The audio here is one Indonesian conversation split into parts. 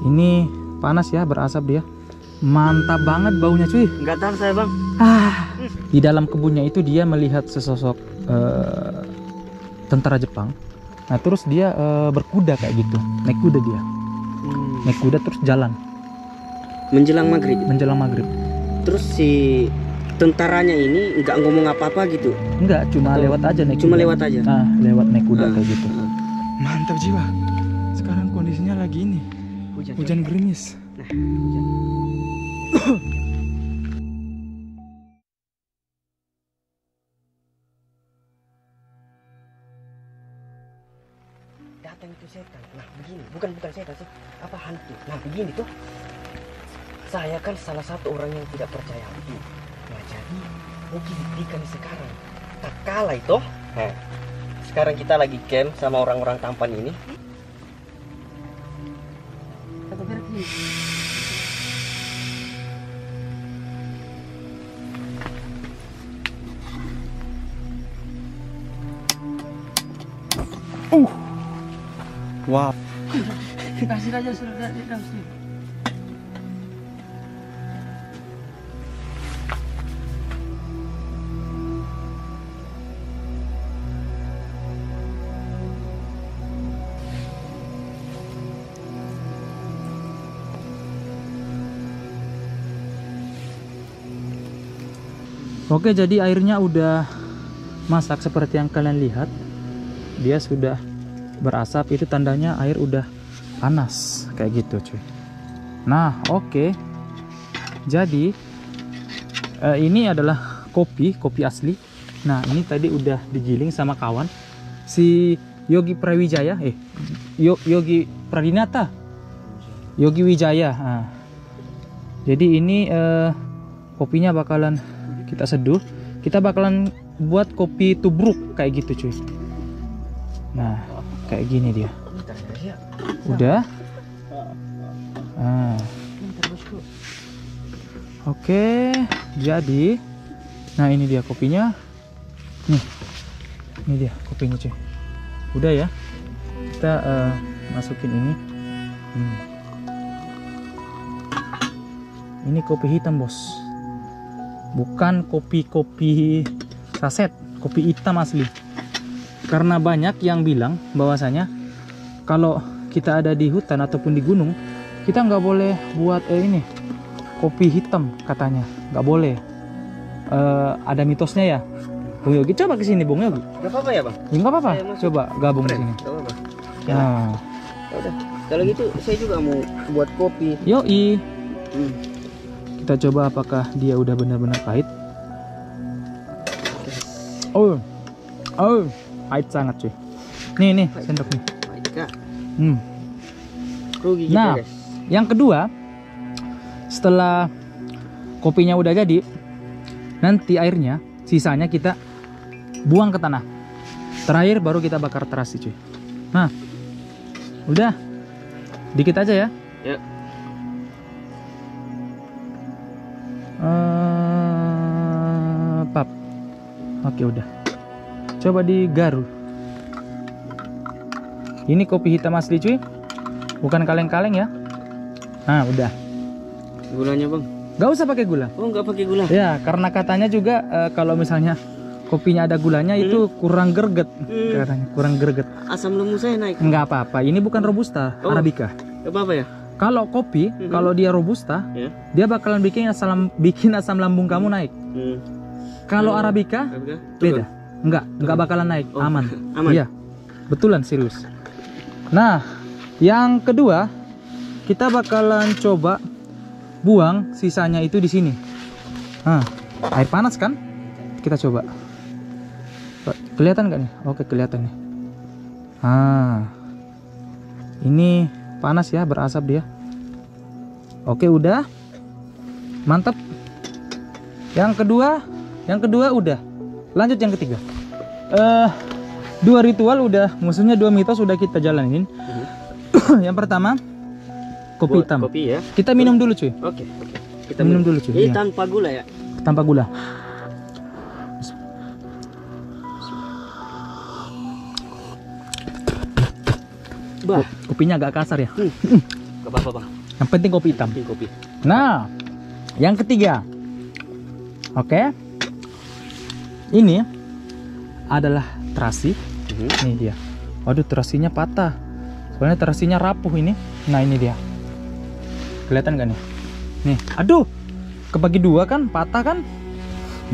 Ini panas ya, berasap dia. Mantap banget baunya cuy. Nggak tahan saya bang. Di dalam kebunnya itu dia melihat sesosok tentara Jepang. Nah terus dia berkuda kayak gitu, naik kuda dia, naik kuda terus jalan. Menjelang maghrib. Menjelang maghrib. Terus si tentaranya ini nggak ngomong apa-apa gitu? Enggak, cuma lewat aja naik Cuma kuda. lewat aja. Nah lewat naik kuda kayak gitu. Mantap jiwa. Sekarang kondisinya lagi ini, hujan gerimis. Nah, hujan. Datang itu setan. Nah begini, bukan setan sih, apa hantu. Nah begini tuh, saya kan salah satu orang yang tidak percaya hantu. Nah jadi mungkin buktikan sekarang. Tak kalah itu. Nah, sekarang kita lagi camp sama orang-orang tampan ini. Atau berarti Wow. kasih aja sudah di dalam sini. Oke, jadi airnya udah masak seperti yang kalian lihat. Dia sudah berasap, itu tandanya air udah panas kayak gitu cuy. Nah oke, jadi ini adalah kopi asli. Nah ini tadi udah digiling sama kawan si Yogi Prawijaya, Yogi Pradinata, Yogi Wijaya. Nah, jadi ini kopinya bakalan kita seduh. Kita bakalan buat kopi tubruk kayak gitu cuy. Nah kayak gini dia. Udah. Nah. Oke, jadi nah ini dia kopinya. Nih. Ini dia kopinya cuy. Udah ya. Kita masukin ini. Ini kopi hitam, Bos. Bukan kopi saset, kopi hitam asli. Karena banyak yang bilang bahwasanya kalau kita ada di hutan ataupun di gunung, kita nggak boleh buat ini kopi hitam katanya, nggak boleh. Ada mitosnya ya. Bung Yogi coba kesini Bung Yogi. Gak apa-apa ya bang? Ya, nggak apa-apa. Coba gabung di sini. Gak apa-apa. Nah, Udah. Kalau gitu saya juga mau buat kopi. yoi. Kita coba apakah dia udah benar-benar pahit. Oh, pahit sangat cuy. Nih sendok nih. Rugi gitu, Nah, guys. yang kedua, setelah kopinya udah jadi, nanti airnya sisanya kita buang ke tanah. Terakhir baru kita bakar terasi cuy. Nah, udah dikit aja ya. Ya. Pap. Oke udah. Coba digaru. Ini kopi hitam asli cuy, bukan kaleng-kaleng ya. Nah udah. Gulanya bang? Gak usah pakai gula. Oh nggak pakai gula? Ya karena katanya juga kalau misalnya kopinya ada gulanya itu kurang greget, katanya kurang greget. Asam lambung saya naik. Nggak apa-apa. Ini bukan robusta, Arabica. Gak apa-apa ya? Kalau kopi, kalau dia robusta, Ya. dia bakalan bikin asam lambung kamu naik. Kalau Arabica, beda. Enggak bakalan naik, aman. Aman. Iya. Betulan serius. Nah, yang kedua, kita bakalan coba buang sisanya itu di sini. Nah, air panas kan? Kita coba. Kelihatan nggak nih? Oke, kelihatan nih. Ah, ini panas ya, berasap dia. Oke, udah. Mantap. Yang kedua udah. Lanjut yang ketiga. Dua ritual udah, maksudnya dua mitos udah kita jalanin. Yang pertama, kopi hitam. Kopi ya. Kita minum dulu cuy. Oke. Kita minum dulu cuy. Ini Iya. tanpa gula ya? Tanpa gula. Bah. Kopinya agak kasar ya. Gak apa-apa bang. Yang penting kopi hitam. Kopi. Nah, yang ketiga. Oke. Ini adalah terasi. Nih dia. Waduh, terasinya patah. Soalnya terasinya rapuh ini. Nah, ini dia. Kelihatan gak nih? Nih, aduh. Kebagi dua kan, patah kan?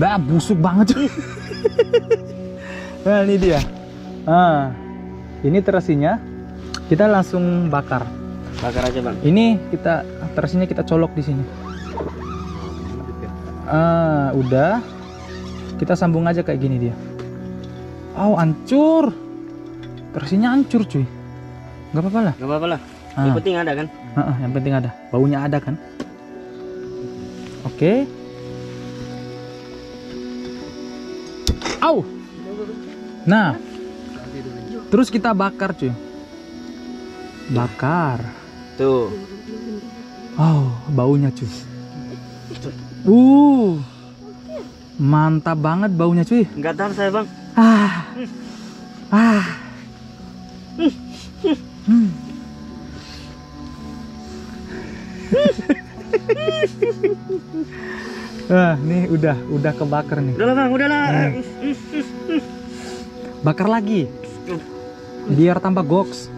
Bah, busuk banget. Nah, ini dia. Nah, ini terasinya. Kita langsung bakar. Bakar aja bang. Ini terasinya kita colok di sini. Udah. Kita sambung aja kayak gini dia. Oh, hancur. Terasinya hancur, cuy. Gak apa-apa lah. Gak apa-apa lah. Yang penting ada kan? Yang penting ada. Baunya ada kan? Oke. Au. Nah. Terus kita bakar, cuy. Bakar. Tuh. Oh, baunya, cuy. Mantap banget baunya, cuy. Enggak tahan saya bang. Nih udah kebakar nih. Udahlah bang, udahlah. Bakar lagi. Biar tambah goks.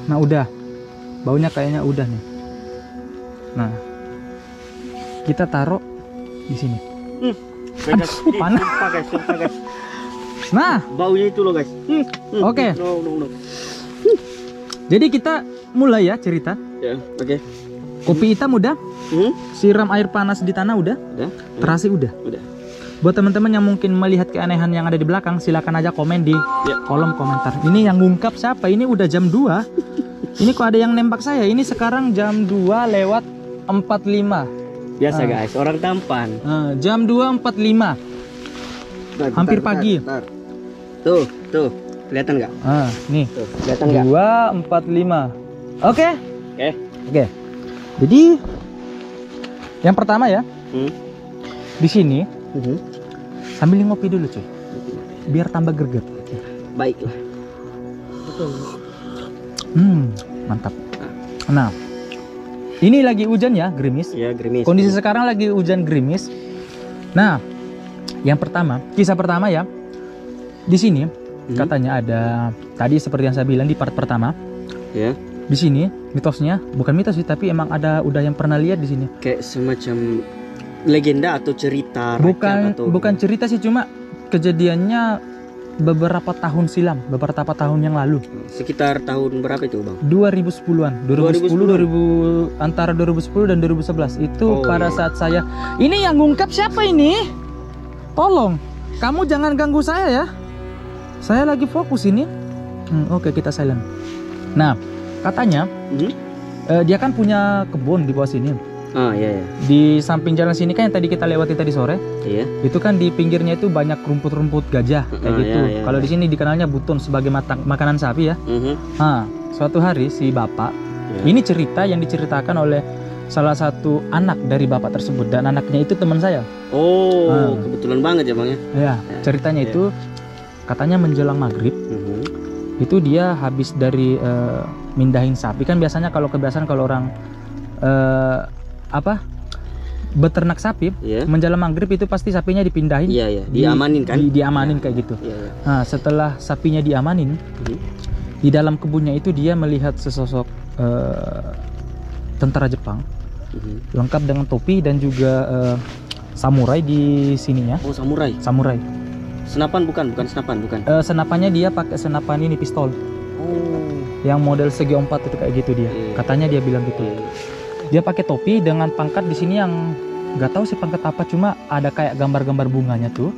Nah, udah. Baunya kayaknya udah nih. Nah, kita taruh di sini. Aduh, panas. Sumpah guys. Nah, baunya itu loh guys. Oke. No. Jadi kita mulai ya cerita. Ya, oke. Kopi hitam udah. Siram air panas di tanah udah. Terasi udah. Buat teman-teman yang mungkin melihat keanehan yang ada di belakang, silakan aja komen di kolom komentar. Ini yang ngungkap siapa? Ini udah jam 2. Ini kok ada yang nembak saya. Ini sekarang jam 2:45. Biasa guys, orang tampan. Jam 2:45. Hampir pagi. Bentar. Tuh, kelihatan nggak? Nih. Tuh, kelihatan nggak? 2:45. Oke. Jadi yang pertama ya, di sini sambil ngopi dulu cuy, biar tambah greget. Baiklah. Mantap. Nah, ini lagi hujan ya, gerimis. Ya, gerimis. Kondisi sekarang lagi hujan gerimis. Nah, yang pertama, kisah pertama ya. Di sini katanya ada, tadi seperti yang saya bilang di part pertama. Ya. Di sini mitosnya, bukan mitos sih, tapi emang udah yang pernah lihat di sini. Kayak semacam legenda atau cerita rakyat atau bukan cerita sih, cuma kejadiannya beberapa tahun silam, beberapa tahun yang lalu. Sekitar tahun berapa itu bang? 2010-an 2010 antara 2010 dan 2011 itu. Pada saat saya ini yang ngungkap siapa ini, tolong kamu jangan ganggu saya ya, saya lagi fokus ini. Oke, kita silent. Nah, katanya dia kan punya kebun di bawah sini. Iya. Di samping jalan sini kan yang tadi kita lewati tadi sore. Iya. Itu kan di pinggirnya itu banyak rumput-rumput gajah kayak gitu. Iya. Kalau di sini dikenalnya buton sebagai makanan sapi ya. Suatu hari si bapak, ini cerita yang diceritakan oleh salah satu anak dari bapak tersebut, dan anaknya itu teman saya. Kebetulan banget ya bang ya. Ya, ceritanya itu katanya menjelang maghrib. Itu dia habis dari mindahin sapi. Kan biasanya kalau kebiasaan kalau orang beternak sapi, menjelang maghrib itu pasti sapinya dipindahin. Diamanin kan? Diamanin kayak gitu. Nah, setelah sapinya diamanin, di dalam kebunnya itu dia melihat sesosok tentara Jepang, lengkap dengan topi dan juga samurai di sininya. Samurai. Senapan bukan senapan. Senapannya dia pakai senapan ini pistol. Yang model segi 4 itu kayak gitu dia. Katanya dia bilang gitu. Dia pakai topi dengan pangkat di sini yang nggak tahu sih pangkat apa, cuma ada kayak gambar-gambar bunganya tuh.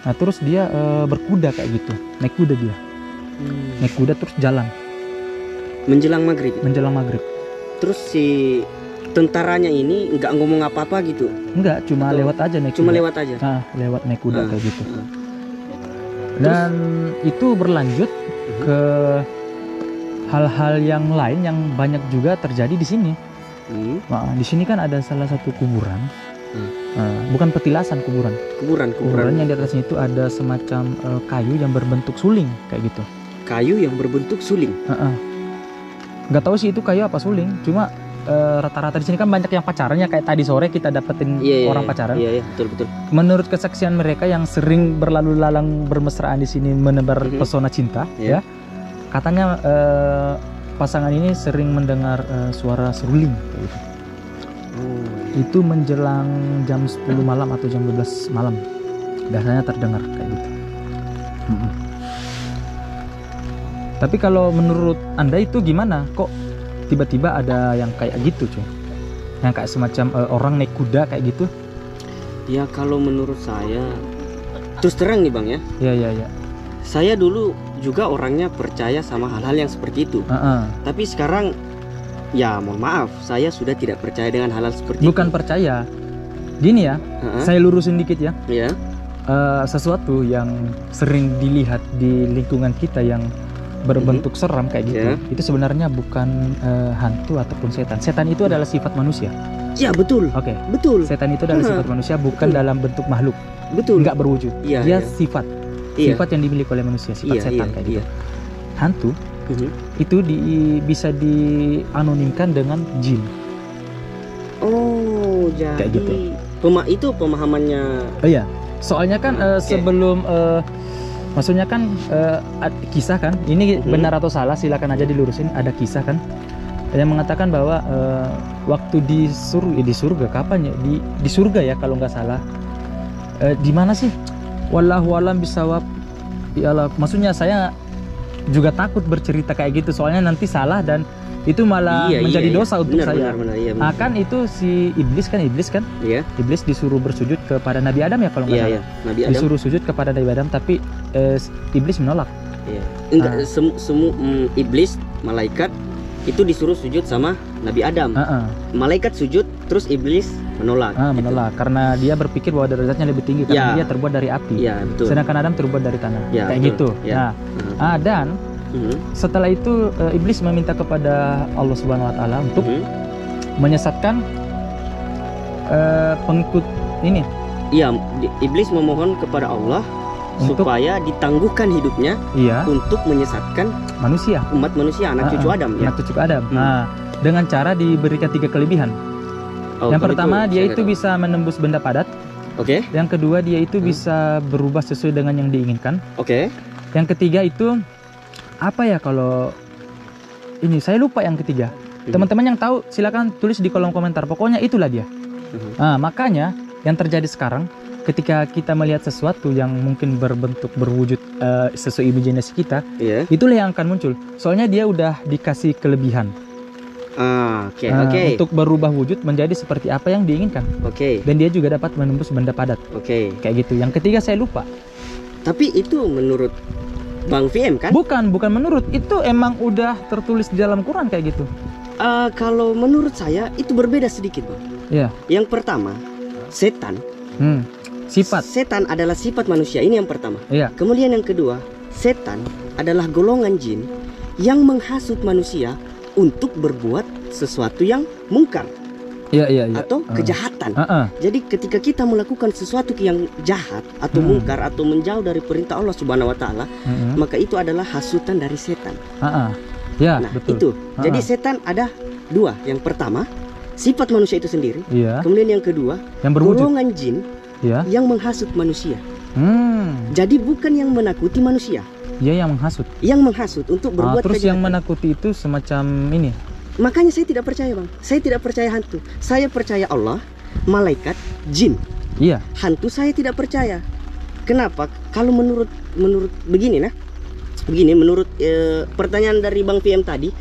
Nah, terus dia berkuda kayak gitu. Naik kuda dia. Naik kuda terus jalan. Menjelang maghrib. Terus si tentaranya ini nggak ngomong apa-apa gitu? Enggak, cuma lewat aja naik kuda. Lewat aja? Nah, lewat naik kuda kayak gitu. Dan itu berlanjut ke hal-hal yang lain yang banyak juga terjadi di sini. Nah, di sini kan ada salah satu kuburan. Bukan petilasan, kuburan yang di atasnya itu ada semacam kayu yang berbentuk suling kayak gitu. Kayu yang berbentuk suling? Nggak tahu sih itu kayu apa suling. Cuma rata-rata di sini kan banyak yang pacarannya, kayak tadi sore kita dapetin orang pacaran. Iya, betul. Menurut kesaksian mereka yang sering berlalu lalang bermesraan di sini menebar pesona cinta, ya. Katanya pasangan ini sering mendengar suara seruling kayak gitu. Itu menjelang jam 10 malam atau jam 12 malam. Biasanya terdengar kayak gitu. Tapi kalau menurut Anda itu gimana? Kok tiba-tiba ada yang kayak gitu, cuy? Yang kayak semacam orang naik kuda kayak gitu? Ya kalau menurut saya, terus terang nih Bang ya. Iya. Saya dulu juga orangnya percaya sama hal-hal yang seperti itu. Tapi sekarang, ya mohon maaf, saya sudah tidak percaya dengan hal-hal seperti itu. Bukan percaya. Gini ya, saya lurusin dikit ya. Iya. Sesuatu yang sering dilihat di lingkungan kita yang berbentuk seram kayak gitu, itu sebenarnya bukan hantu ataupun setan. Setan itu adalah sifat manusia. Ya betul. Oke. Betul. Setan itu adalah sifat manusia, bukan dalam bentuk makhluk. Betul. Nggak berwujud. Dia sifat. Iya. Sifat yang dimiliki oleh manusia, sifat setan kayak gitu. Hantu itu bisa dianonimkan dengan jin. Oh, jadi kayak gitu. Itu pemahamannya. Oh iya. Soalnya kan sebelum maksudnya kan kisah kan, ini benar atau salah silakan aja dilurusin. Ada kisah kan yang mengatakan bahwa waktu di surga kapan ya, di surga ya kalau nggak salah, di mana sih, wallahu alam bisawab. Iyalah, maksudnya saya juga takut bercerita kayak gitu soalnya nanti salah dan itu malah menjadi dosa untuk saya. Benar. Kan itu si iblis kan. Iya. Iblis disuruh bersujud kepada Nabi Adam ya kalau nggak salah. Nabi Adam. Disuruh sujud kepada Nabi Adam tapi iblis menolak. Iya. Enggak, iblis, malaikat itu disuruh sujud sama Nabi Adam. Malaikat sujud terus iblis menolak. Menolak karena dia berpikir bahwa derajatnya lebih tinggi karena dia terbuat dari api. Iya, betul. Sedangkan Adam terbuat dari tanah. Kayak betul. gitu. Dan setelah itu iblis meminta kepada Allah Subhanahu Wa Taala untuk menyesatkan pengikut ini. Iya, iblis memohon kepada Allah supaya ditangguhkan hidupnya untuk menyesatkan manusia, umat manusia, anak cucu Adam. Anak cucu Adam. Nah, dengan cara diberikan 3 kelebihan. Yang pertama dia itu bisa menembus benda padat. Yang kedua dia itu bisa berubah sesuai dengan yang diinginkan. Yang ketiga itu apa ya kalau ini saya lupa yang ketiga. Teman-teman yang tahu silakan tulis di kolom komentar. Pokoknya itulah dia. Nah, makanya yang terjadi sekarang ketika kita melihat sesuatu yang mungkin berwujud sesuai imajinasi kita, itulah yang akan muncul. Soalnya dia udah dikasih kelebihan. Untuk berubah wujud menjadi seperti apa yang diinginkan. Dan dia juga dapat menembus benda padat. Kayak gitu. Yang ketiga saya lupa. Tapi itu menurut Bang VM kan? Bukan menurut, itu emang udah tertulis di dalam Quran kayak gitu. Kalau menurut saya itu berbeda sedikit Bang. Yang pertama, setan. Sifat. Setan adalah sifat manusia, ini yang pertama. Kemudian yang kedua, setan adalah golongan jin yang menghasut manusia untuk berbuat sesuatu yang mungkar. Atau kejahatan. Jadi ketika kita melakukan sesuatu yang jahat atau mungkar atau menjauh dari perintah Allah Subhanahu Wa Taala, maka itu adalah hasutan dari setan. Betul. Itu. Jadi setan ada 2. Yang pertama sifat manusia itu sendiri. Kemudian yang kedua yang golongan jin yang menghasut manusia. Jadi bukan yang menakuti manusia. Yang menghasut. Yang menghasut untuk berbuat terus kejahatan. Yang menakuti itu semacam ini. Makanya saya tidak percaya Bang. Saya tidak percaya hantu. Saya percaya Allah, malaikat, jin. Hantu saya tidak percaya. Kenapa? Kalau menurut begini menurut pertanyaan dari Bang PM tadi,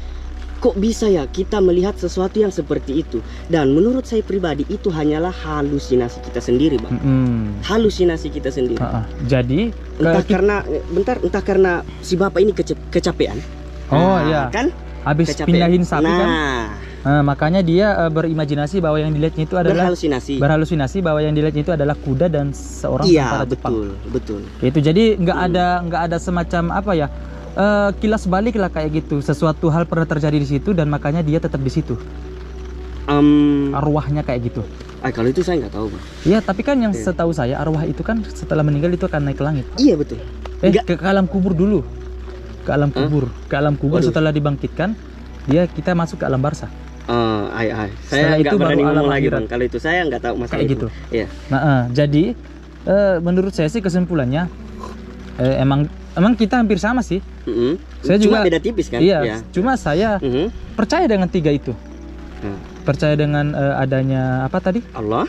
kok bisa ya kita melihat sesuatu yang seperti itu? Dan menurut saya pribadi itu hanyalah halusinasi kita sendiri Bang. Halusinasi kita sendiri. Jadi entah karena si bapak ini kecapean. Kan? Habis pindahin sapi kan? Makanya dia berimajinasi bahwa yang dilihatnya itu adalah berhalusinasi bahwa yang dilihatnya itu adalah kuda dan seorang tentara Jepang. Betul. Itu jadi nggak ada semacam apa ya, kilas balik lah kayak gitu. Sesuatu hal pernah terjadi di situ dan makanya dia tetap di situ. Arwahnya kayak gitu. Kalau itu saya nggak tahu Bang. Tapi kan yang setahu saya arwah itu kan setelah meninggal itu akan naik ke langit. Iya betul. Ke alam kubur dulu. Ke alam kubur. Setelah dibangkitkan kita masuk ke alam barzah. Saya Setelah nggak itu baru berani alam ngomong lagi akhirat. bang. Kalau itu saya nggak tahu masalah Kayak itu. gitu. Iya. Nah, jadi menurut saya sih kesimpulannya emang kita hampir sama sih. Saya Cuma juga beda tipis kan? Iya, cuma saya percaya dengan 3 itu. Percaya dengan adanya apa tadi? Allah,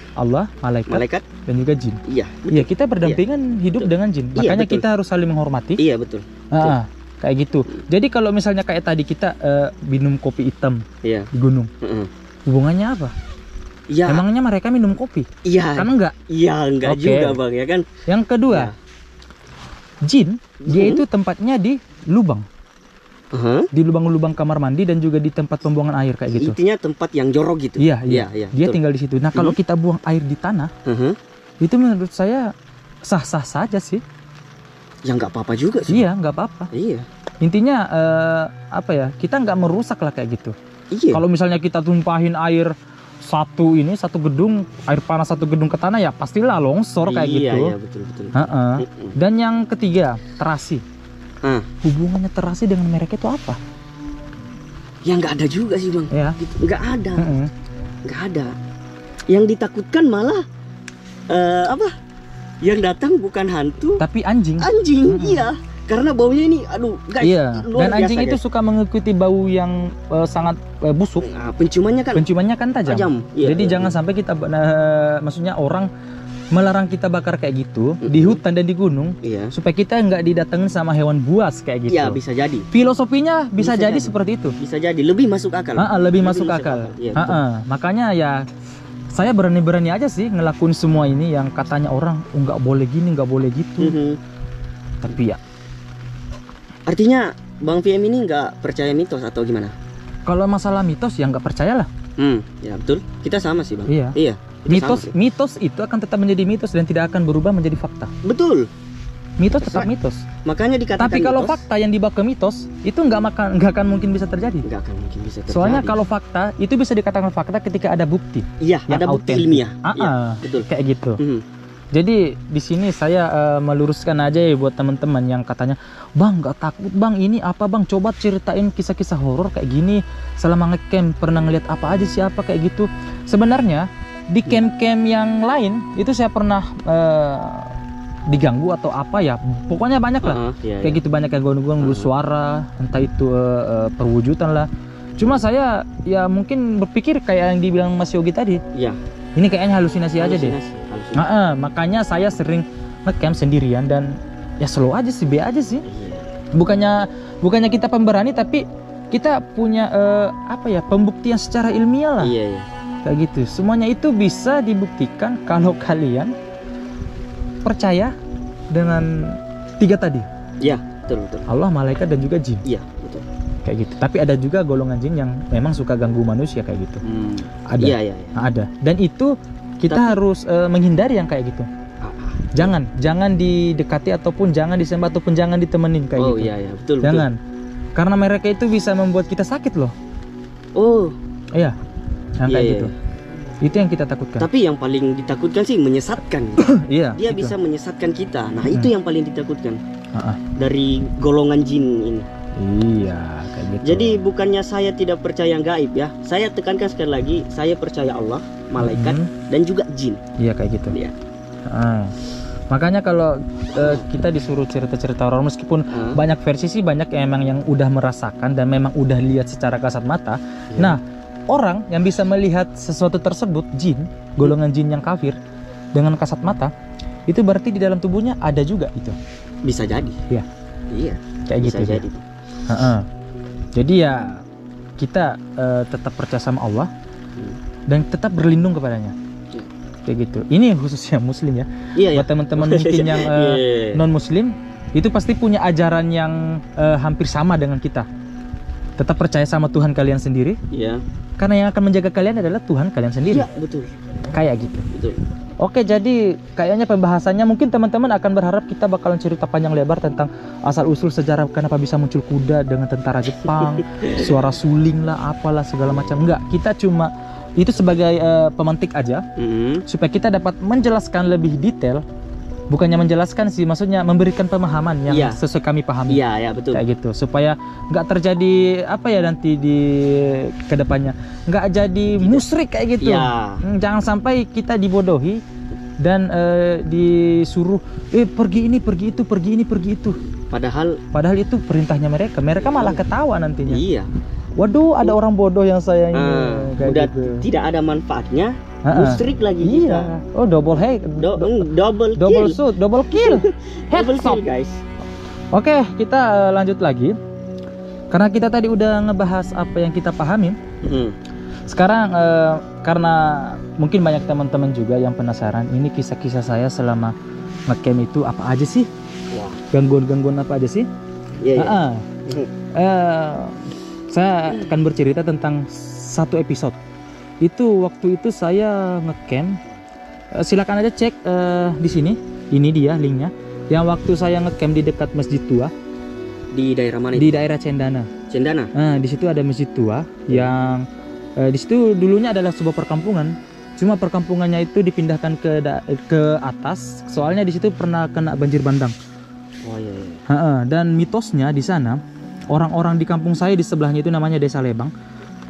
malaikat, dan juga jin. Iya, betul. Iya, kita berdampingan hidup Betul. dengan jin. Iya, Makanya betul. kita harus saling menghormati. Iya betul. Kayak gitu. Jadi kalau misalnya kayak tadi kita minum kopi hitam Iya. di gunung, hubungannya apa? Iya. Emangnya mereka minum kopi? Iya. Kan enggak. Iya enggak Oke. juga bang ya kan? Yang kedua, Ya. jin dia itu tempatnya di lubang. Di lubang-lubang kamar mandi dan juga di tempat pembuangan air kayak gitu. Intinya tempat yang jorok gitu. Iya. Dia betul. tinggal di situ. Nah, kalau kita buang air di tanah, itu menurut saya sah-sah saja sih. Ya nggak apa-apa juga sih. Iya, nggak apa-apa. Iya. Intinya apa ya? Kita nggak merusak lah kayak gitu. Iya. Kalau misalnya kita tumpahin air satu gedung, air panas satu gedung ke tanah, ya pastilah longsor kayak gitu. Iya betul. Dan yang ketiga, terasi. Hubungannya terasi dengan mereka itu apa? Ya nggak ada juga sih bang. Ya. Gitu. Nggak ada. Nggak ada. Yang ditakutkan malah apa? Yang datang bukan hantu, Tapi anjing. anjing. Iya. Karena baunya ini, aduh, guys. Iya. luar Dan anjing biasa, itu guys. suka mengikuti bau yang sangat busuk. Nah, penciumannya kan Penciumannya kan tajam. tajam. Iya, Jadi iya. jangan sampai kita, maksudnya orang melarang kita bakar kayak gitu di hutan dan di gunung, Iya. supaya kita nggak didatengin sama hewan buas kayak gitu. Iya bisa jadi. Filosofinya bisa jadi jadi. seperti itu. Bisa jadi lebih masuk akal. Lebih masuk akal. Iya, betul. Makanya ya saya berani-berani aja sih ngelakuin semua ini yang katanya orang nggak boleh gini, nggak boleh gitu. Tapi ya Artinya Bang VM ini nggak percaya mitos atau gimana? kalau masalah mitos ya nggak percayalah. Ya betul. Kita sama sih Bang. Iya. Iya. kita sama sih. Mitos itu akan tetap menjadi mitos dan tidak akan berubah menjadi fakta. Betul. Mitos tetap mitos. Makanya dikatakan Tapi kalau mitos, fakta yang dibawa ke mitos itu nggak akan mungkin bisa terjadi. nggak akan mungkin bisa terjadi. Soalnya kalau fakta itu bisa dikatakan fakta ketika ada bukti. iya yang ada bukti autentik. ilmiah. Iya, betul. Kayak gitu. Mhm. Jadi di sini saya meluruskan aja ya buat teman-teman yang katanya, "Bang, nggak takut Bang, ini apa Bang? Coba ceritain kisah-kisah horor kayak gini. Selama ngecamp pernah ngeliat apa aja sih, apa kayak gitu." Sebenarnya di camp-camp yang lain itu saya pernah diganggu atau apa ya. Pokoknya banyak lah. Iya, Kayak gitu, banyak yang ganggu suara, entah itu perwujudan lah. Cuma saya ya mungkin berpikir kayak yang dibilang Mas Yogi tadi. Iya. Ini kayaknya halusinasi aja deh. Halusinasi. Makanya saya sering ngecamp sendirian dan ya slow aja sih, be aja sih. Iya. Bukannya kita pemberani, tapi kita punya apa ya, pembuktian secara ilmiah lah. Iya. Kayak gitu. Semuanya itu bisa dibuktikan kalau kalian percaya dengan 3 tadi. Iya, betul. Allah, malaikat, dan juga jin. Iya, betul. Kayak gitu. Tapi ada juga golongan jin yang memang suka ganggu manusia kayak gitu. Ada. Iya. Ada. Dan itu kita harus menghindari yang kayak gitu. Jangan didekati ataupun jangan disembah ataupun jangan ditemenin kayak gitu. Iya, betul. Jangan. Karena mereka itu bisa membuat kita sakit loh. Oh, Iya. Yang kayak Iya, gitu. Itu yang kita takutkan. tapi yang paling ditakutkan sih menyesatkan. Iya. Dia itu. bisa menyesatkan kita. Nah, itu yang paling ditakutkan Ah, ah. dari golongan jin ini. Iya, kayak gitu. Jadi bukannya saya tidak percaya gaib ya. Saya tekankan sekali lagi, saya percaya Allah, malaikat, dan juga jin. Iya, kayak gitu. Iya. Ah. Makanya kalau kita disuruh cerita-cerita horor, meskipun banyak versi sih, banyak emang yang udah merasakan dan memang udah lihat secara kasat mata. Iya. Nah, orang yang bisa melihat sesuatu tersebut, jin, golongan jin yang kafir dengan kasat mata, itu berarti di dalam tubuhnya ada juga itu. Bisa jadi. Iya. Iya. Kayak Bisa gitu. jadi. Jadi ya kita tetap percaya sama Allah dan tetap berlindung kepadanya. Kayak gitu. Ini khususnya muslim ya. Iya. Buat teman-teman mungkin yang non muslim, itu pasti punya ajaran yang hampir sama dengan kita. Tetap percaya sama Tuhan kalian sendiri, Iya. karena yang akan menjaga kalian adalah Tuhan kalian sendiri. Iya, betul. Kayak gitu. Betul. Oke, jadi kayaknya pembahasannya mungkin teman-teman akan berharap kita bakalan cerita panjang lebar tentang asal usul sejarah kenapa bisa muncul kuda dengan tentara Jepang, suara suling lah, apalah segala macam. Enggak, kita cuma itu sebagai pemantik aja supaya kita dapat menjelaskan lebih detail bukannya menjelaskan sih, maksudnya memberikan pemahaman yang Iya. sesuai kami pahami. Iya, ya betul. Kayak gitu, supaya nggak terjadi apa ya nanti di kedepannya, nggak jadi musyrik kayak gitu. Iya. Jangan sampai kita dibodohi dan disuruh pergi ini, pergi itu, pergi ini, pergi itu. Padahal itu perintahnya mereka malah ketawa nantinya. iya. Waduh, ada orang bodoh yang saya ini kayak Udah gitu. tidak ada manfaatnya, Ha-ha. musyrik lagi kita. Iya. Oh, double head. Double Double kill. shoot, double kill. Double Headshot. kill, guys. Oke, kita lanjut lagi. Karena kita tadi udah ngebahas apa yang kita pahami. Sekarang karena mungkin banyak teman-teman juga yang penasaran, ini kisah-kisah saya selama ngecamp itu apa aja sih? Wah. Gangguan-gangguan apa aja sih? Iya, iya. Ah, saya akan bercerita tentang satu episode. Itu waktu itu saya ngecamp. Silakan aja cek di sini. Ini dia linknya. Yang waktu saya ngecamp di dekat Masjid Tua Di daerah mana di itu? daerah Cendana. Cendana. Nah, di situ ada Masjid Tua yang di situ dulunya adalah sebuah perkampungan. Cuma perkampungannya itu dipindahkan ke atas. Soalnya di situ pernah kena banjir bandang. Oh iya, iya. Dan mitosnya di sana orang-orang di kampung saya di sebelahnya itu namanya Desa Lebang.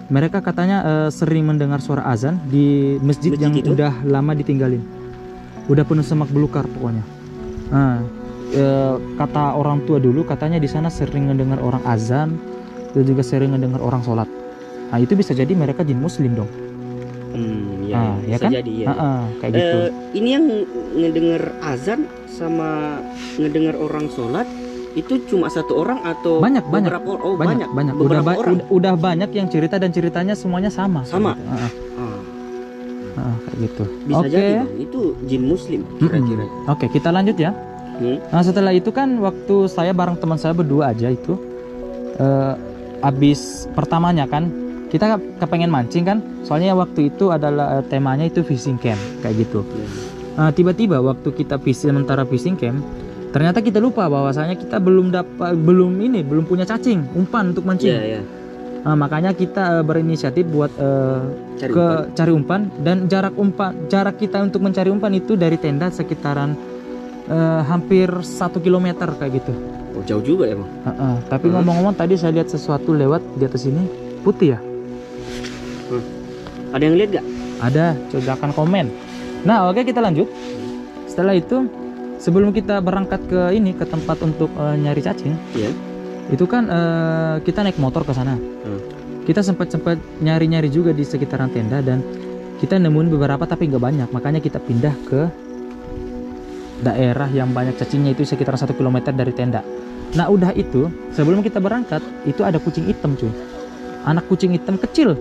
Mereka katanya sering mendengar suara azan di masjid yang itu? udah lama ditinggalin. Udah penuh semak belukar pokoknya. Kata orang tua dulu katanya di sana sering mendengar orang azan dan juga sering mendengar orang sholat. Nah, itu bisa jadi mereka jin muslim dong. Ya, ya bisa kan? jadi ya. Kayak gitu. Ini yang ngedenger azan sama ngedenger orang sholat itu cuma satu orang atau Banyak. beberapa orang? Oh, banyak. Udah, Beberapa orang. udah banyak yang cerita dan ceritanya semuanya sama. Sama? Kayak gitu. Kayak gitu. Bisa Oke. jadi dong, itu jin muslim kira-kira. Oke, kita lanjut ya. Nah, setelah itu kan waktu saya bareng teman saya berdua aja itu abis pertamanya kan kita kepengen mancing kan, soalnya waktu itu adalah temanya itu fishing camp kayak gitu. Nah, tiba-tiba waktu kita sementara fishing camp, ternyata kita lupa bahwasanya kita belum punya cacing umpan untuk mancing. Iya, iya. Nah, makanya kita berinisiatif buat cari umpan, dan jarak kita untuk mencari umpan itu dari tenda sekitaran hampir 1 kilometer kayak gitu. Oh, jauh juga ya, Bang. Tapi ngomong-ngomong tadi saya lihat sesuatu lewat di atas ini putih ya. Ada yang lihat gak? Ada, coba komen. Nah, oke, kita lanjut. Setelah itu, sebelum kita berangkat ke tempat untuk nyari cacing, Iya. itu kan kita naik motor ke sana. Kita sempat nyari-nyari juga di sekitaran tenda, dan kita nemuin beberapa tapi nggak banyak. Makanya kita pindah ke daerah yang banyak cacingnya, itu sekitar 1 km dari tenda. Nah, udah itu sebelum kita berangkat itu ada kucing hitam, cuy. Anak kucing hitam kecil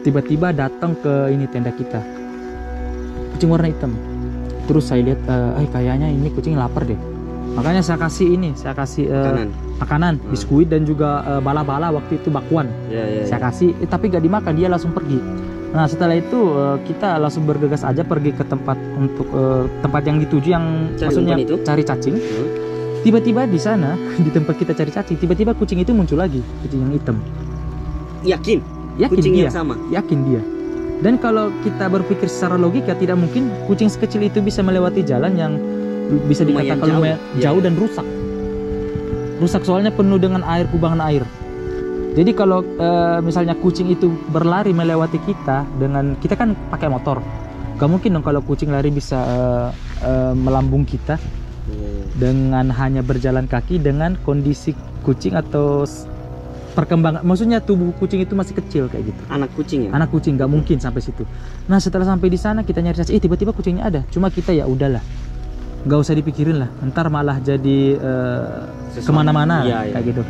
tiba-tiba datang ke tenda kita. Kucing warna hitam. Terus saya lihat kayaknya ini kucing lapar deh. Makanya saya kasih makanan, biskuit dan juga bala-bala waktu itu bakwan. Ya. Saya kasih, tapi gak dimakan, dia langsung pergi. Nah, setelah itu kita langsung bergegas aja pergi ke tempat yang dituju, yang maksudnya cari cacing. Tiba-tiba di sana di tempat kita cari cacing, tiba-tiba kucing itu muncul lagi, kucing yang hitam. Yakin Kucing yang dia, sama? yakin dia. Dan kalau kita berpikir secara logika, tidak mungkin kucing sekecil itu bisa melewati jalan yang bisa dikatakan lumayan jauh dan rusak, soalnya penuh dengan air, kubangan air. Jadi kalau misalnya kucing itu berlari melewati kita, dengan kita kan pakai motor, gak mungkin dong kalau kucing lari bisa melambung kita dengan hanya berjalan kaki, dengan kondisi kucing atau perkembangan, maksudnya tubuh kucing itu masih kecil kayak gitu. Anak kucing ya? Anak kucing nggak mungkin sampai situ. Nah, setelah sampai di sana kita nyari cacing, tiba-tiba kucingnya ada. Cuma kita ya udahlah, nggak usah dipikirin lah, ntar malah jadi kemana-mana kayak gitu.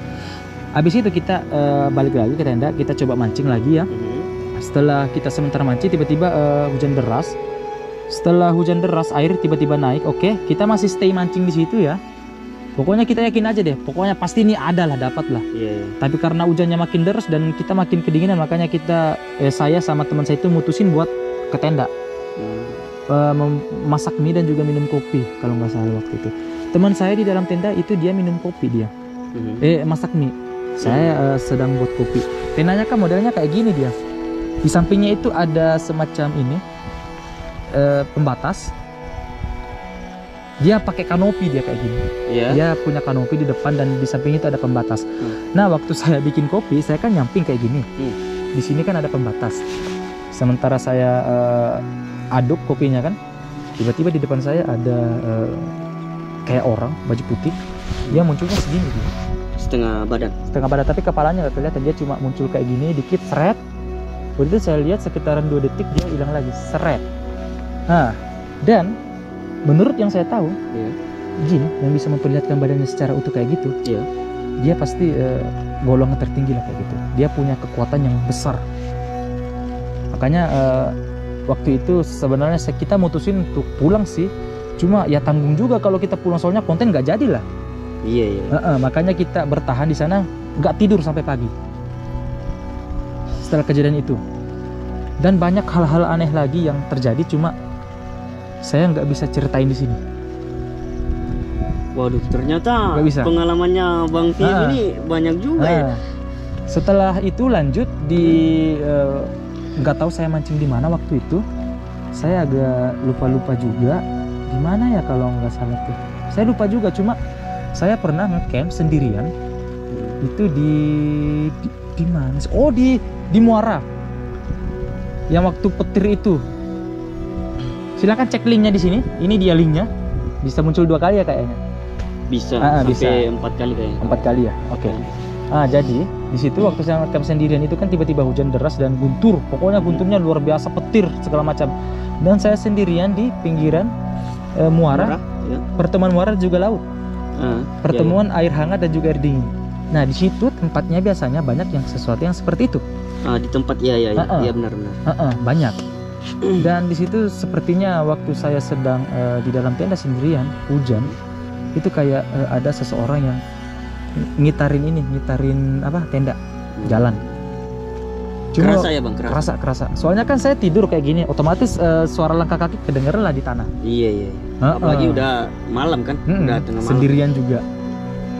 Habis itu kita balik lagi ke tenda, kita coba mancing lagi ya. Setelah kita sementara mancing, tiba-tiba hujan deras. Setelah hujan deras, air tiba-tiba naik. Oke, kita masih stay mancing di situ ya. Pokoknya kita yakin aja deh, pokoknya pasti ini ada lah, dapat lah. Tapi karena hujannya makin deras dan kita makin kedinginan, makanya saya sama teman saya itu mutusin buat ke tenda, masak mie dan juga minum kopi kalau nggak salah waktu itu. Teman saya di dalam tenda itu dia minum kopi dia, masak mie. Saya sedang buat kopi. Tendanya kan modelnya kayak gini dia. Di sampingnya itu ada semacam pembatas. Dia pakai kanopi, dia kayak gini. Iya. Dia punya kanopi di depan dan di samping itu ada pembatas. Nah, waktu saya bikin kopi, saya kan nyamping kayak gini. Di sini kan ada pembatas. Sementara saya aduk kopinya kan, tiba-tiba di depan saya ada kayak orang baju putih. Dia munculnya segini gitu. Setengah badan, tapi kepalanya nggak kelihatan. Dia cuma muncul kayak gini dikit, seret. Begitu saya lihat sekitaran 2 detik dia hilang lagi, seret. Nah, dan menurut yang saya tahu, Iya. jin yang bisa memperlihatkan badannya secara utuh kayak gitu, Iya. dia pasti golongan tertinggi lah kayak gitu. Dia punya kekuatan yang besar. Makanya waktu itu sebenarnya kita mutusin untuk pulang sih. Cuma ya tanggung juga kalau kita pulang, soalnya konten nggak jadi lah. Iya. Makanya kita bertahan di sana, nggak tidur sampai pagi setelah kejadian itu. Dan banyak hal-hal aneh lagi yang terjadi, cuma saya nggak bisa ceritain di sini. Waduh, ternyata Nggak bisa. pengalamannya Bang Film ini banyak juga ya. Setelah itu lanjut di nggak tahu saya mancing di mana waktu itu. Saya agak lupa juga di mana ya kalau nggak salah tuh. Saya lupa juga, cuma saya pernah ngecamp sendirian itu di mana sih? Oh, di Muara. Yang waktu petir itu. Silakan cek linknya di sini. Ini dia linknya. Bisa muncul 2 kali ya kayaknya. Bisa bisa. sampai 4 kali kayaknya. 4 kali ya. Oke. Jadi di situ waktu saya ngecamp sendirian itu kan tiba-tiba hujan deras dan guntur. Pokoknya gunturnya luar biasa, petir segala macam. Dan saya sendirian di pinggiran Muara. Ya. Pertemuan Muara juga laut. Pertemuan air hangat dan juga air dingin. Nah, di situ tempatnya biasanya banyak yang sesuatu yang seperti itu. Di tempat iya benar. Banyak. Dan di situ sepertinya waktu saya sedang di dalam tenda sendirian, hujan, itu kayak ada seseorang yang ngitarin apa, tenda, jalan. Cuma Kerasa ya Bang, kerasa. Soalnya kan saya tidur kayak gini, otomatis suara langkah kaki kedengeran lah di tanah. Iya. Apalagi udah malam kan, udah tengah malam. Sendirian juga.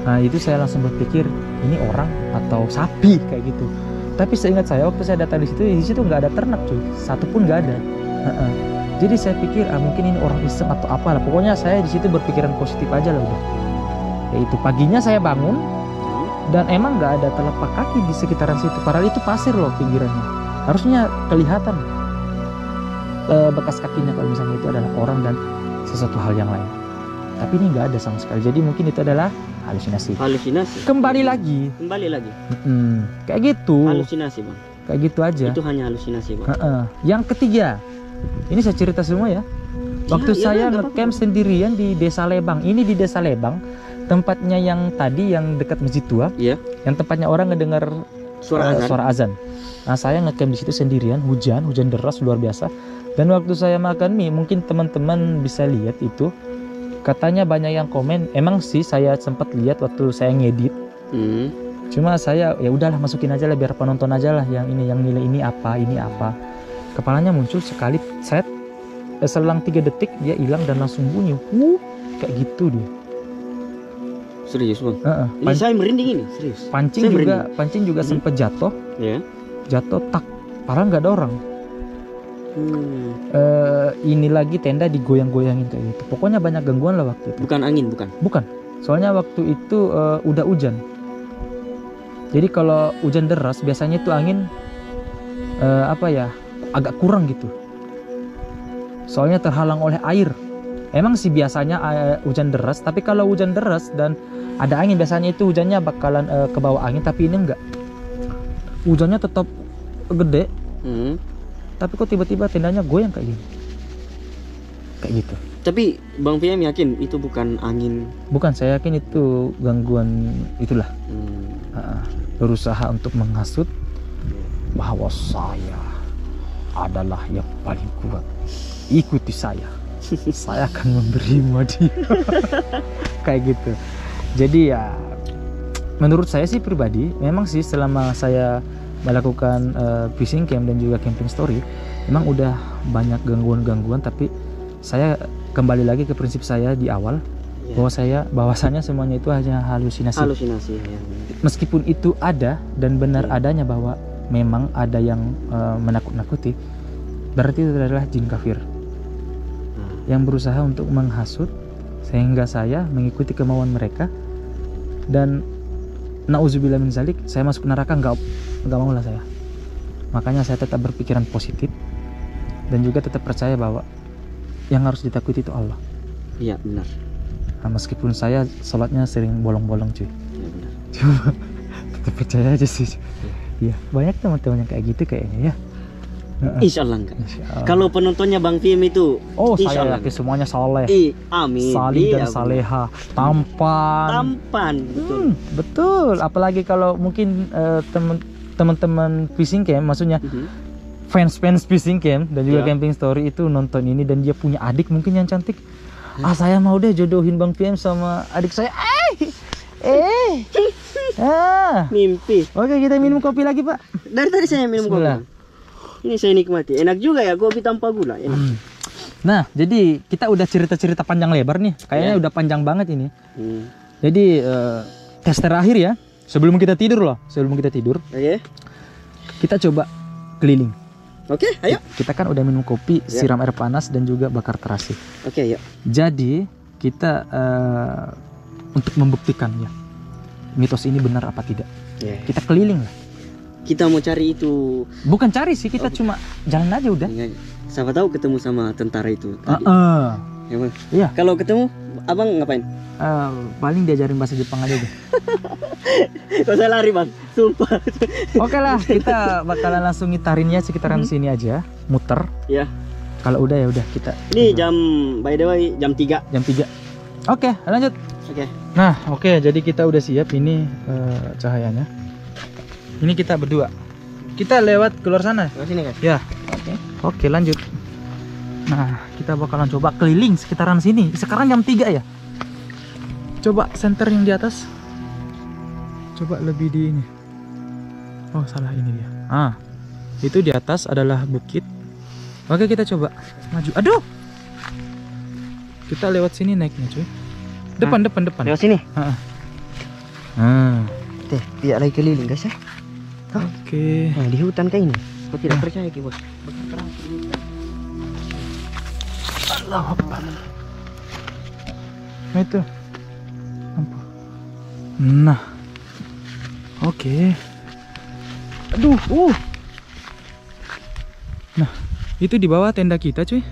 Nah, itu saya langsung berpikir ini orang atau sapi kayak gitu. Tapi seingat saya waktu saya datang di situ nggak ada ternak cuy, satu pun nggak ada. Jadi saya pikir mungkin ini orang iseng atau apalah. Pokoknya saya di situ berpikiran positif aja lah udah. Yaitu paginya saya bangun dan emang nggak ada telapak kaki di sekitaran situ. Padahal itu pasir loh pinggirannya. Harusnya kelihatan bekas kakinya kalau misalnya itu adalah orang dan sesuatu hal yang lain. Tapi ini nggak ada sama sekali. Jadi mungkin itu adalah halusinasi. Kembali lagi. Kayak gitu. Halusinasi Bang. Kayak gitu aja. Itu hanya halusinasi Bang. Yang ketiga, ini saya cerita semua ya. Waktu saya ngecamp sendirian di Desa Lebang. Ini di Desa Lebang, tempatnya yang tadi yang dekat masjid tua. Iya. Yang tempatnya orang ngedengar suara azan. Nah, saya ngecamp di situ sendirian, hujan deras luar biasa. Dan waktu saya makan mie, mungkin teman-teman bisa lihat itu. Katanya banyak yang komen. Emang sih saya sempat lihat waktu saya ngedit. Cuma saya ya udahlah masukin aja lah biar penonton aja lah yang nilai ini apa. Kepalanya muncul sekali, set, selang 3 detik dia hilang dan langsung bunyi. Kayak gitu dia. Serius Bang? Ini saya merinding ini, serius. Pancing juga sempat jatuh. Ya. Jatuh tak. Padahal nggak ada orang. Ini lagi tenda digoyang-goyangin kayak gitu. Pokoknya banyak gangguan lah waktu itu. Bukan angin, Bukan. Soalnya waktu itu udah hujan. Jadi kalau hujan deras biasanya itu angin agak kurang gitu. Soalnya terhalang oleh air. Emang sih biasanya hujan deras, tapi kalau hujan deras dan ada angin biasanya itu hujannya bakalan ke bawah angin, tapi ini enggak. Hujannya tetap gede. Tapi kok tiba-tiba tendanya goyang kayak gini. Kayak gitu. Tapi Bang PM yakin itu bukan angin? Bukan, saya yakin itu gangguan itulah. Berusaha untuk menghasut bahwa saya adalah yang paling kuat. Ikuti saya. Saya akan memberimu hadiah. Kayak gitu. Jadi ya menurut saya sih pribadi, memang sih selama saya melakukan fishing camp dan juga camping story, memang udah banyak gangguan-gangguan, tapi saya kembali lagi ke prinsip saya di awal, bahwasanya semuanya itu hanya halusinasi. Ya. Meskipun itu ada dan benar adanya bahwa memang ada yang menakut-nakuti, berarti itu adalah jin kafir yang berusaha untuk menghasut sehingga saya mengikuti kemauan mereka, dan nauzubillah min zalik, saya masuk neraka, nggak mau lah saya. Makanya saya tetap berpikiran positif dan juga tetap percaya bahwa yang harus ditakuti itu Allah. Iya benar. Nah, meskipun saya sholatnya sering bolong-bolong cuy, Iya benar. cuma tetap percaya aja sih. Iya, banyak teman-teman yang kayak gitu kayaknya ya. Insya Allah enggak. Insya Allah. Kalau penontonnya Bang Film itu, Oh, insya saya Allah yakin semuanya soleh, amin. salih dan Iya, saleha, tampan. tampan, betul. Betul. Apalagi kalau mungkin teman-teman fishing camp, maksudnya fans fishing camp dan juga Ya. camping story itu nonton ini dan dia punya adik mungkin yang cantik. Saya mau deh jodohin Bang PM sama adik saya. Mimpi. Oke, kita minum kopi lagi, Pak. Dari tadi saya minum Bismillah. kopi. Ini saya nikmati. Enak juga ya kopi tanpa gula. Enak. Nah, jadi kita udah cerita-cerita panjang lebar nih. Kayaknya udah panjang banget ini. Jadi tes terakhir ya. Sebelum kita tidur loh. Oke. Kita coba keliling. Oke, ayo. Kita kan udah minum kopi, siram air panas dan juga bakar terasi. Oke, ayo. Jadi kita untuk membuktikan ya mitos ini benar apa tidak, kita keliling lah. Kita mau cari itu. Bukan cari sih, kita cuma jalan aja udah. Siapa tahu ketemu sama tentara itu tadi. Emang? Iya. Kalau ketemu, abang ngapain? Paling diajarin bahasa Jepang aja deh. Gak usah lari bang, sumpah. Oke lah, kita bakalan langsung ngitarinnya sekitaran sini aja, muter. Ya. Kalau udah ya udah kita. Ini jam, by the way, jam 3. Jam 3. Oke, lanjut. Oke. Nah, oke, jadi kita udah siap. Ini cahayanya. Ini kita berdua. Kita lewat keluar sana. Ke sini guys. Ya. Oke, lanjut. Nah, kita bakalan coba keliling sekitaran sini. Sekarang jam 3 ya. Coba center yang di atas. Coba lebih di ini. Oh, salah, ini dia. Itu di atas adalah bukit. Oke, kita coba maju. Aduh. Kita lewat sini naiknya, cuy. Depan. Lewat sini. Oke. Tidak lagi keliling guys ya. Oke. Nah, di hutan kayak ini. Kau tidak percaya ki bos? Allahu Akbar. Nah itu. Nah. Oke. Aduh. Nah, itu di bawah tenda kita, cuy.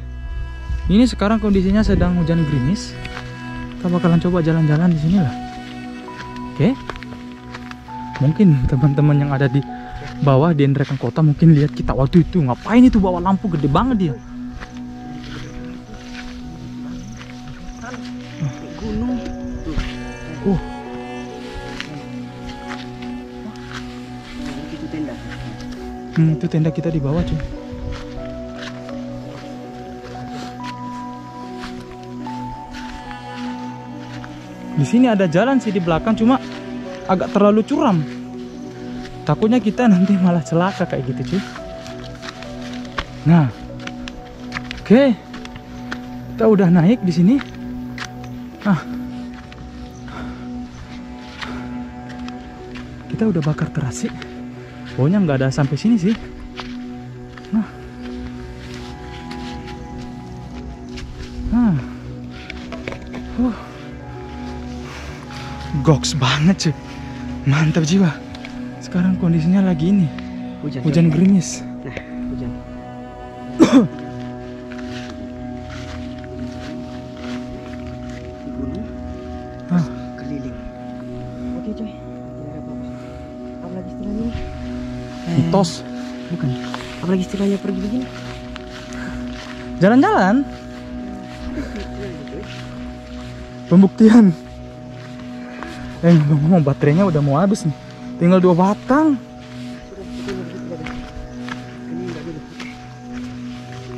Ini sekarang kondisinya sedang hujan gerimis. Kita bakalan coba jalan-jalan di sini lah. Oke. Mungkin teman-teman yang ada di bawah di Nrekan Kota mungkin lihat kita waktu itu ngapain itu bawa lampu gede banget dia. Gunung. Itu tenda. Itu tenda kita di bawah, cuy. Di sini ada jalan sih di belakang, cuma agak terlalu curam. Takutnya kita nanti malah celaka kayak gitu, cuy. Nah, oke, kita udah naik di sini. Nah, kita udah bakar terasi. Pokoknya nggak ada sampai sini sih. Nah, goks banget cuy, mantap jiwa. Sekarang kondisinya lagi ini hujan gerimis. Nah, hujan. Gunung. Keliling. Oke coy. Tidak ada apa-apa. Apalagi istilahnya ini? Mitos. Bukan. Apalagi istilahnya pergi begini? Jalan-jalan. Pembuktian. Ngomong baterainya udah mau habis nih. Tinggal 2 batang.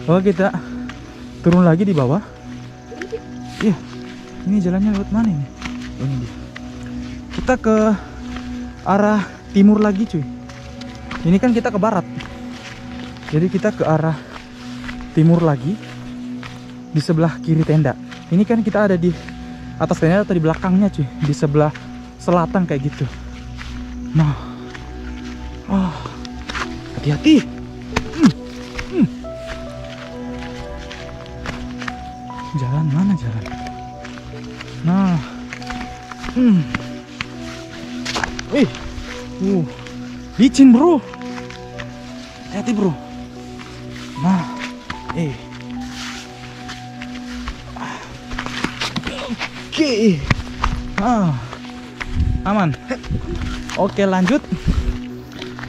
Oh, kita turun lagi di bawah. Iya. Ini jalannya lewat mana ini? Ini dia. Kita ke arah timur lagi, cuy. Ini kan kita ke barat. Jadi kita ke arah timur lagi. Di sebelah kiri tenda. Ini kan kita ada di atas tenda atau di belakangnya, cuy. Di sebelah selatan kayak gitu. Nah, hati-hati. Jalan mana jalan? Licin bro. Hati bro. Nah, Oke. Aman. Oke, lanjut.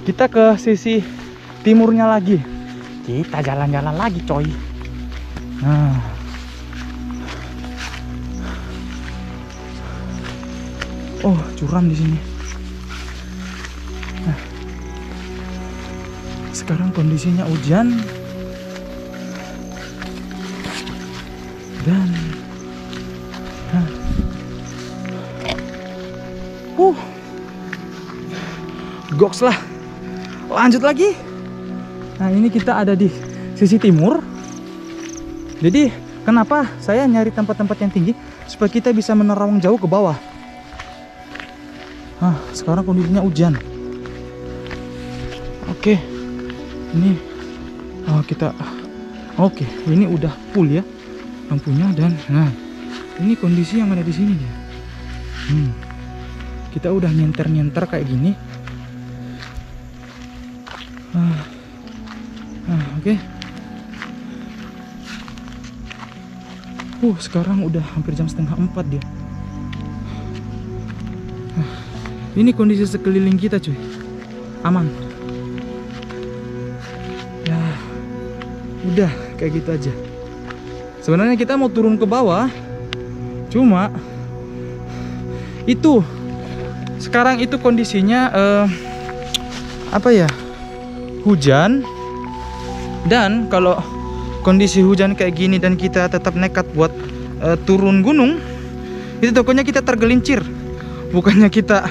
Kita ke sisi timurnya lagi. Kita jalan-jalan lagi, coy. Nah. Oh, curam di sini. Nah. Sekarang kondisinya hujan. Dan goks lah. Lanjut lagi. Nah, ini kita ada di sisi timur. Jadi kenapa saya nyari tempat-tempat yang tinggi? Supaya kita bisa menerawang jauh ke bawah. Nah, sekarang kondisinya hujan. Oke. Ini Oke, ini udah full ya lampunya. Dan nah, ini kondisi yang ada di sini dia. Kita udah nyenter-nyenter kayak gini. Oke. Sekarang udah hampir jam 3:30 dia. Ini kondisi sekeliling kita cuy. Aman. Ya, udah kayak gitu aja. Sebenarnya kita mau turun ke bawah, cuma itu sekarang itu kondisinya hujan. Dan kalau kondisi hujan kayak gini dan kita tetap nekat buat turun gunung, itu tokonya kita tergelincir. Bukannya kita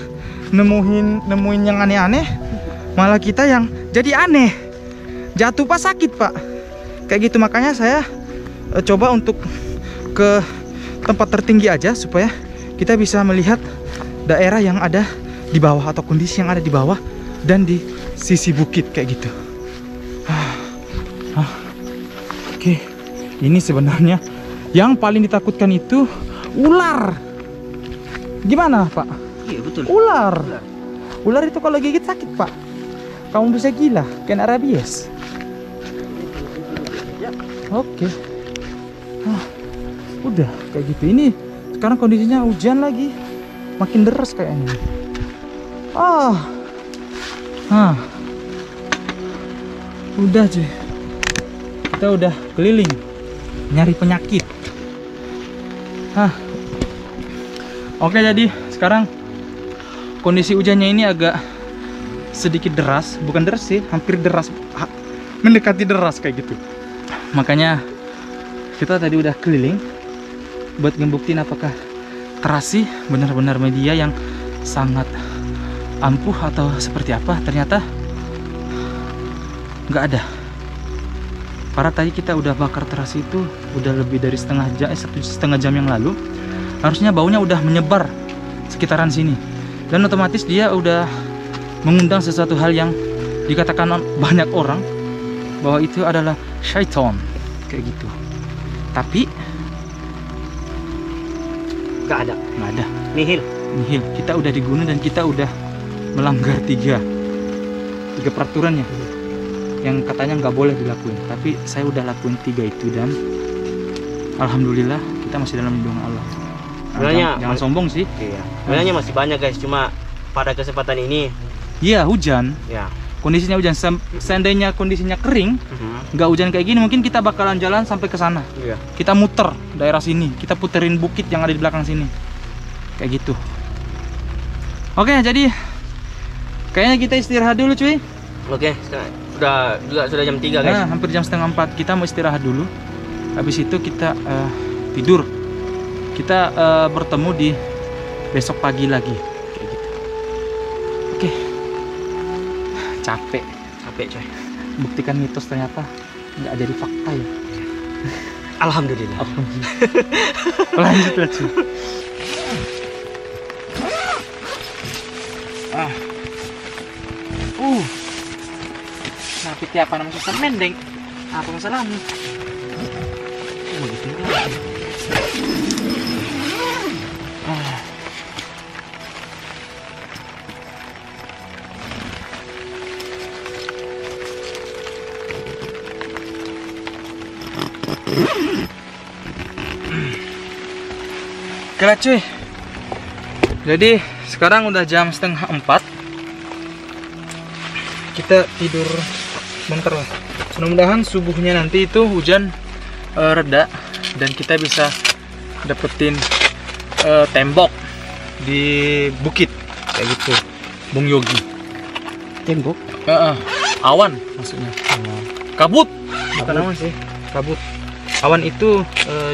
nemuin yang aneh-aneh, malah kita yang jadi aneh. Jatuh pas sakit pak. Kayak gitu, makanya saya coba untuk ke tempat tertinggi aja supaya kita bisa melihat daerah yang ada di bawah atau kondisi yang ada di bawah dan di sisi bukit kayak gitu. Oke, ini sebenarnya yang paling ditakutkan itu ular. Gimana pak? Iya betul. Ular. Ular itu kalau gigit sakit pak. Kamu bisa gila, kena rabies. Oke. Udah kayak gitu. Ini sekarang kondisinya hujan lagi, makin deras kayaknya. Udah cuy, kita udah keliling nyari penyakit. Oke, jadi sekarang kondisi hujannya ini agak sedikit deras, bukan deras sih, hampir deras, mendekati deras kayak gitu. Makanya kita tadi udah keliling buat ngebuktiin apakah terasi benar-benar media yang sangat ampuh atau seperti apa. Ternyata nggak ada. Karena tadi kita udah bakar terasi itu udah lebih dari setengah jam yang lalu. Harusnya baunya udah menyebar sekitaran sini, dan otomatis dia udah mengundang sesuatu hal yang dikatakan banyak orang bahwa itu adalah syaitan kayak gitu. Tapi nggak ada. Nihil. Kita udah di gunung dan kita udah melanggar tiga peraturannya yang katanya nggak boleh dilakuin, tapi saya udah lakuin 3 itu, dan alhamdulillah kita masih dalam lindungan Allah. Jangan sombong sih. Iya. Sebenarnya masih banyak guys, cuma pada kesempatan ini hujan. Ya. Kondisinya hujan. Seandainya kondisinya kering, nggak hujan kayak gini, mungkin kita bakalan jalan sampai ke sana. Iya. Kita muter daerah sini, kita puterin bukit yang ada di belakang sini, kayak gitu. Oke, jadi kayaknya kita istirahat dulu cuy. Oke, sudah jam 3 guys. Nah, hampir jam 3:30. Kita mau istirahat dulu. Habis itu kita tidur. Kita bertemu di besok pagi lagi kayak gitu. Oke. Capek coy. Buktikan mitos ternyata nggak jadi fakta ya. Alhamdulillah. Lanjut lah cuy. Tapi tiap nama susah mendeng. Apa masalahnya? Begitu ya. Oke lah cuy. Jadi sekarang udah jam 3:30. Kita tidur bentar lah. Mudah-mudahan subuhnya nanti itu hujan reda dan kita bisa dapetin tembok di bukit kayak gitu, Bung Yogi. Tembok? Awan maksudnya. Kabut. Bukan awan sih, kabut. Awan itu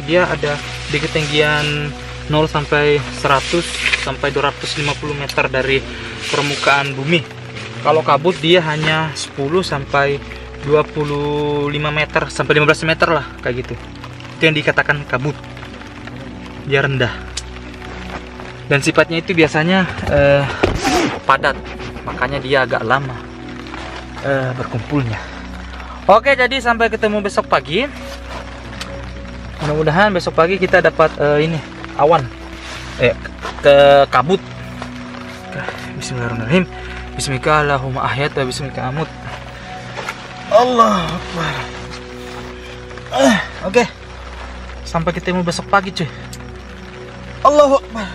dia ada di ketinggian 0 sampai 100 sampai 250 meter dari permukaan bumi. Kalau kabut dia hanya 10 sampai 25 meter sampai 15 meter lah kayak gitu. Itu yang dikatakan kabut. Dia rendah. Dan sifatnya itu biasanya padat. Makanya dia agak lama berkumpulnya. Oke, jadi sampai ketemu besok pagi. Mudah-mudahan besok pagi kita dapat ini awan ke kabut. Bismillahirrahmanirrahim. Bismika Allahumma ahyat wa bismika amut. Allah Akbar. Oke. Sampai ketemu besok pagi cuy. Allahu Akbar.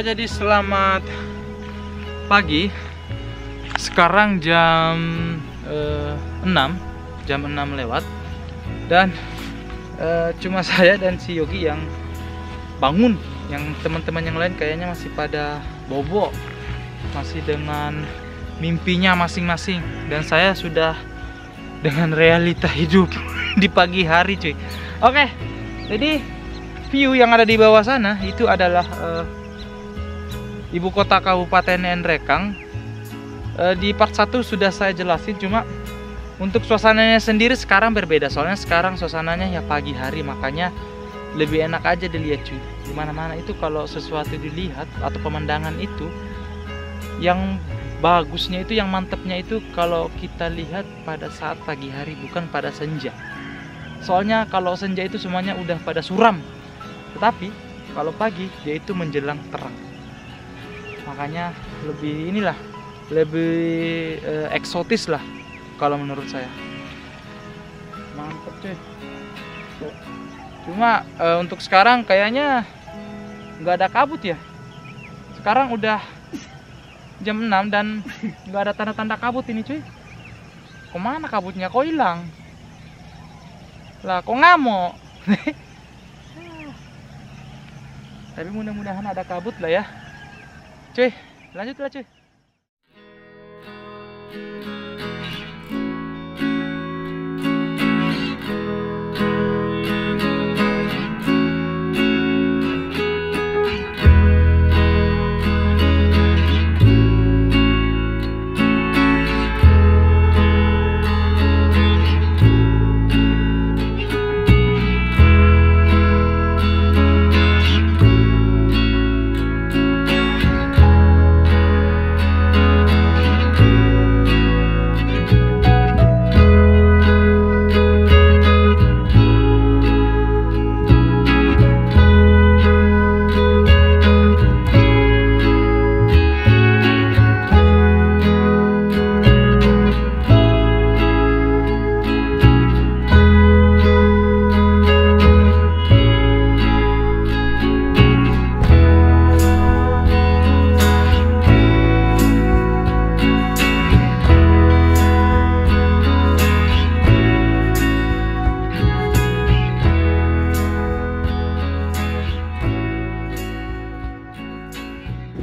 Jadi selamat pagi. Sekarang jam 6 lewat. Dan cuma saya dan si Yogi yang bangun. Yang teman-teman yang lain kayaknya masih pada bobo, masih dengan mimpinya masing-masing. Dan saya sudah dengan realita hidup di pagi hari cuy. Oke, jadi view yang ada di bawah sana itu adalah Ibu kota Kabupaten Nrekang. Di part 1 sudah saya jelasin, cuma untuk suasananya sendiri sekarang berbeda. Soalnya sekarang suasananya ya pagi hari, makanya lebih enak aja dilihat cuy. Dimana-mana itu kalau sesuatu dilihat atau pemandangan itu, yang bagusnya itu, yang mantepnya itu kalau kita lihat pada saat pagi hari, bukan pada senja. Soalnya kalau senja itu semuanya udah pada suram, tetapi kalau pagi dia itu menjelang terang. Makanya lebih lebih eksotis lah kalau menurut saya. Mantep cuy. Cuma untuk sekarang kayaknya nggak ada kabut ya. Sekarang udah jam 6 dan nggak ada tanda-tanda kabut ini cuy. Kemana kabutnya? Kok hilang? Lah kok ngamuk? Tapi mudah-mudahan ada kabut lah ya. Cuy, lanjutlah cuy.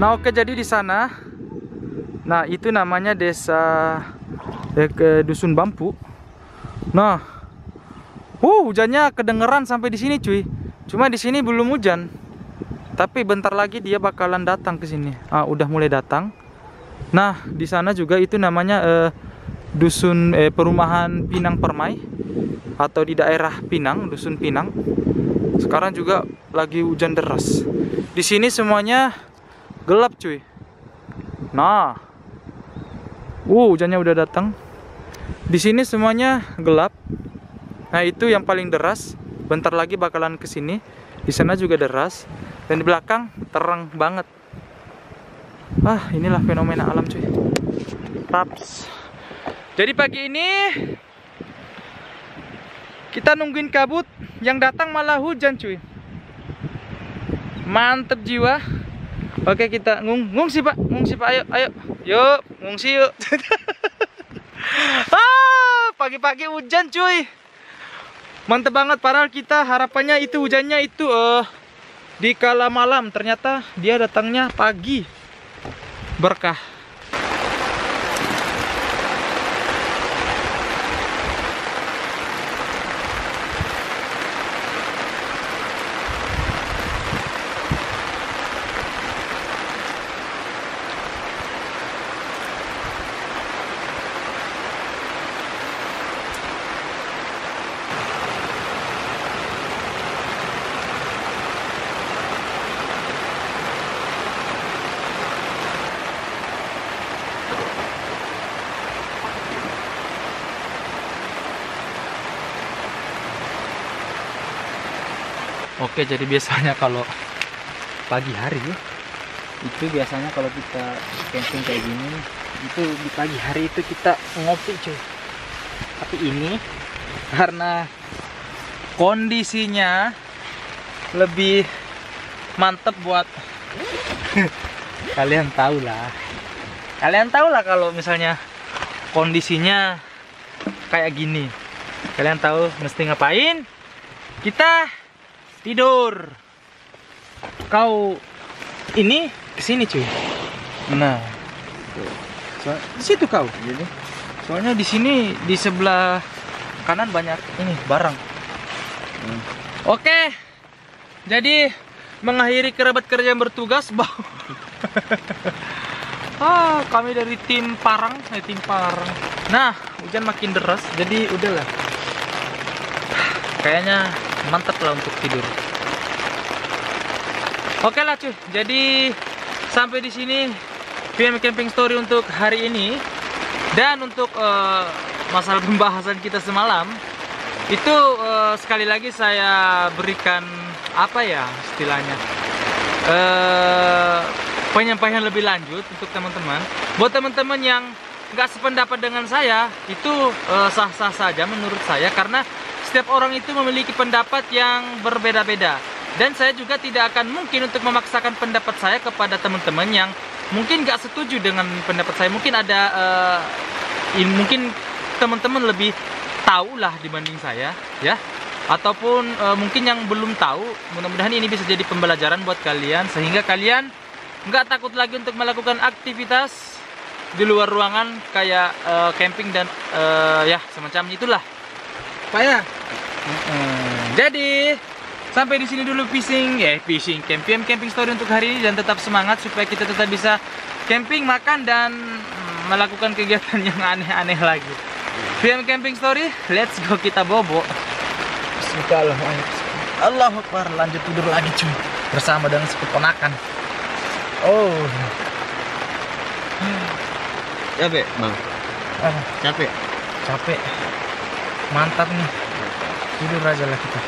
Nah, oke, jadi di sana, nah itu namanya desa Dusun Bambu. Nah, hujannya kedengeran sampai di sini, cuy. Cuma di sini belum hujan. Tapi bentar lagi dia bakalan datang ke sini. Udah mulai datang. Nah, di sana juga itu namanya dusun perumahan Pinang Permai atau di daerah Pinang, Dusun Pinang. Sekarang juga lagi hujan deras. Di sini semuanya gelap, cuy. Nah, hujannya udah datang. Di sini semuanya gelap. Nah, itu yang paling deras. Bentar lagi bakalan ke sini. Di sana juga deras. Dan di belakang terang banget. Inilah fenomena alam, cuy. Taps. Jadi pagi ini kita nungguin kabut, yang datang malah hujan, cuy. Mantep jiwa. Oke, kita ngungsi, Pak. Ngungsi, Pak. Ayo. Yuk, ngungsi yuk. Pagi-pagi hujan, cuy. Mantep banget, padahal kita harapannya itu hujannya itu di kala malam. Ternyata dia datangnya pagi. Berkah. Oke, jadi biasanya kalau pagi hari ya, itu biasanya kalau kita camping kayak gini, itu di pagi hari itu kita ngopi, cuy. Tapi ini karena kondisinya lebih mantep buat kalian tahu lah kalau misalnya kondisinya kayak gini, kalian tahu mesti ngapain? Kita tidur. Kau ini kesini, cuy. Nah, di situ kau. Jadi, soalnya di sini di sebelah kanan banyak ini barang. Oke, jadi mengakhiri kerabat kerja yang bertugas, kami dari tim Parang. Nah, hujan makin deras, jadi udahlah. Kayaknya mantap lah untuk tidur. Oke lah, cuy. Jadi sampai di sini VM Camping Story untuk hari ini. Dan untuk masalah pembahasan kita semalam itu sekali lagi saya berikan apa ya istilahnya, penyampaian lebih lanjut untuk teman-teman. Buat teman-teman yang nggak sependapat dengan saya, itu sah-sah saja menurut saya, karena setiap orang itu memiliki pendapat yang berbeda-beda. Dan saya juga tidak akan mungkin untuk memaksakan pendapat saya kepada teman-teman yang mungkin nggak setuju dengan pendapat saya. Mungkin ada mungkin teman-teman lebih tahu lah dibanding saya, ya. Ataupun mungkin yang belum tahu. Mudah-mudahan ini bisa jadi pembelajaran buat kalian, sehingga kalian nggak takut lagi untuk melakukan aktivitas di luar ruangan kayak camping dan ya semacam itulah. Pak ya. Jadi sampai di sini dulu camping story untuk hari ini, dan tetap semangat supaya kita tetap bisa camping, makan dan melakukan kegiatan yang aneh-aneh lagi. VM Camping Story, let's go, kita bobo. Bismillahirrahmanirrahim. Allahu Akbar, lanjut tidur lagi, cuy, bersama dengan sekeponakan. Capek, Bang. Capek. Mantap nih. Tidur aja lah kita.